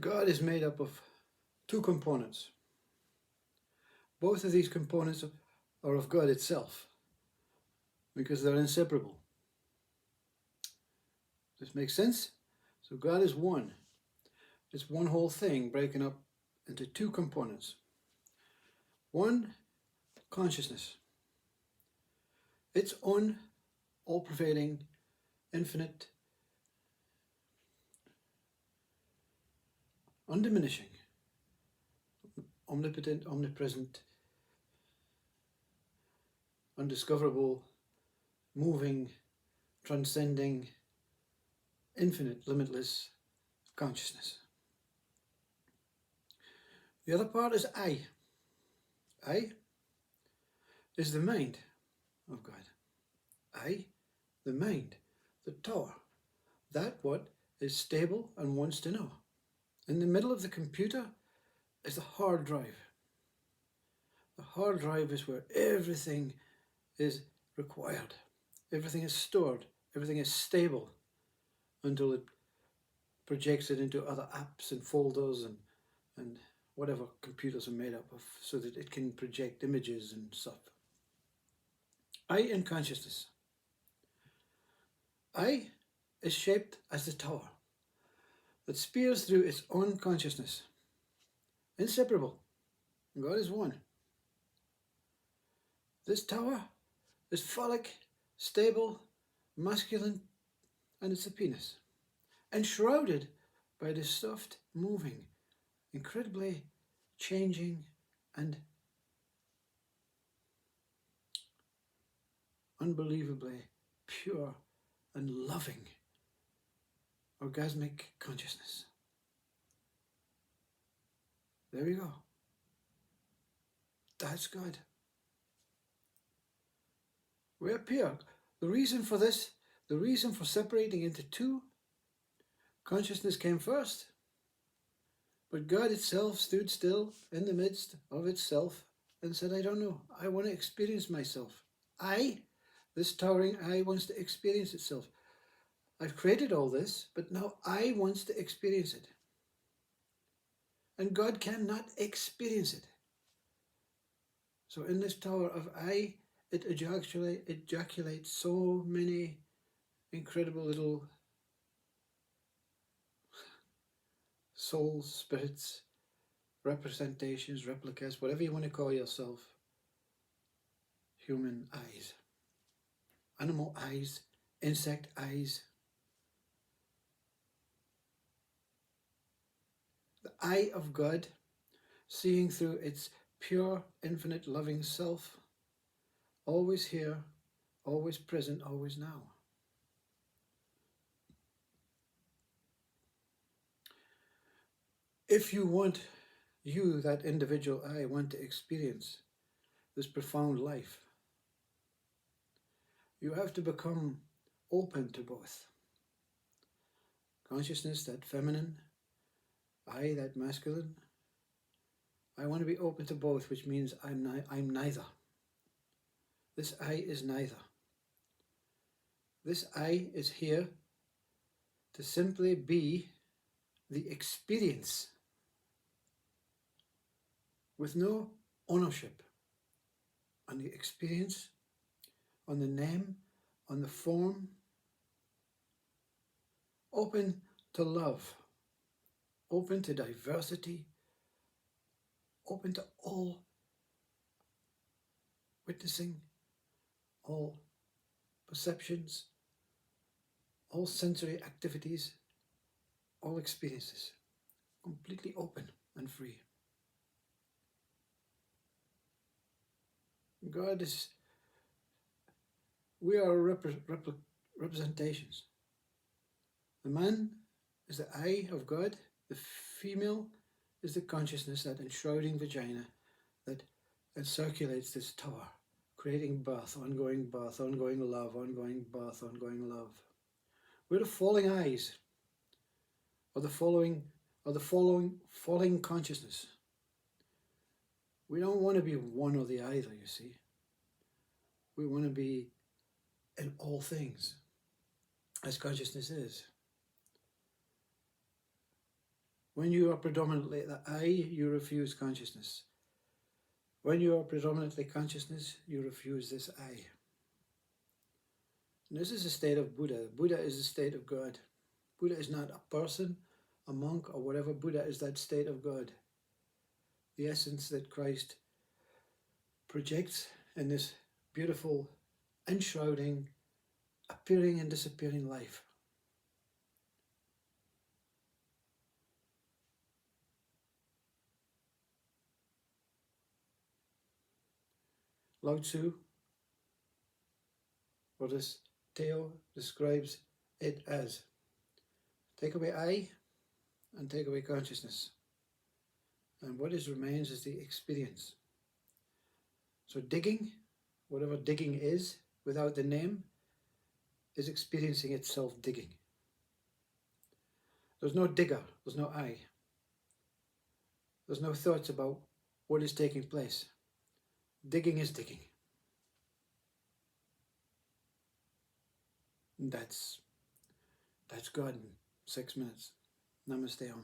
God is made up of two components. Both of these components are of God itself because they're inseparable. Does this make sense? So God is one. It's one whole thing breaking up into two components. One, consciousness. Its own all-pervading, infinite, undiminishing, omnipotent, omnipresent, undiscoverable, moving, transcending, infinite, limitless consciousness. The other part is I. I is the mind of God. I, the mind, the tower, that what is stable and wants to know. In the middle of the computer is the hard drive. The hard drive is where everything is required. Everything is stored. Everything is stable until it projects it into other apps and folders and whatever computers are made up of so that it can project images and stuff. I in consciousness. I is shaped as the tower that spears through its own consciousness. Inseparable. God is one. This tower is phallic, stable, masculine, and it's a penis. Enshrouded by this soft, moving, incredibly changing and unbelievably pure and loving orgasmic consciousness. There we go. That's God. We appear. The reason for this, the reason for separating into two, consciousness came first. But God itself stood still in the midst of itself and said, I don't know. I want to experience myself. This towering I wants to experience itself. I've created all this, but now I wants to experience it. And God cannot experience it. So in this tower of I, it ejaculates so many incredible little souls, spirits, representations, replicas, whatever you want to call yourself. Human eyes, animal eyes, insect eyes. The eye of God, seeing through its pure, infinite, loving self, always here, always present, always now. If you, that individual I, want to experience this profound life, you have to become open to both. Consciousness, that feminine, I, that masculine. I want to be open to both, which means I'm neither. This I is neither. This I is here to simply be the experience with no ownership on the experience, on the name, on the form, open to love, open to diversity, open to all witnessing, all perceptions, all sensory activities, all experiences, completely open and free. God is, we are representations. The man is the I of God, the female is the consciousness, that enshrouding vagina that encirculates this tower, creating birth, ongoing love, ongoing birth, ongoing love. We're the falling eyes, or the falling consciousness. We don't want to be one or the other, you see. We want to be in all things, as consciousness is. When you are predominantly the I, you refuse consciousness. When you are predominantly consciousness, you refuse this I. And this is the state of Buddha. Buddha is the state of God. Buddha is not a person, a monk, or whatever. Buddha is that state of God. The essence that Christ projects in this beautiful, enshrouding, appearing and disappearing life. Lao Tzu, or this Teo, describes it as take away I and take away consciousness. And what remains is the experience. So digging, whatever digging is, without the name, is experiencing itself digging. There's no digger, there's no I. There's no thoughts about what is taking place. Digging is digging. And that's God in 6 minutes. Namaste Om.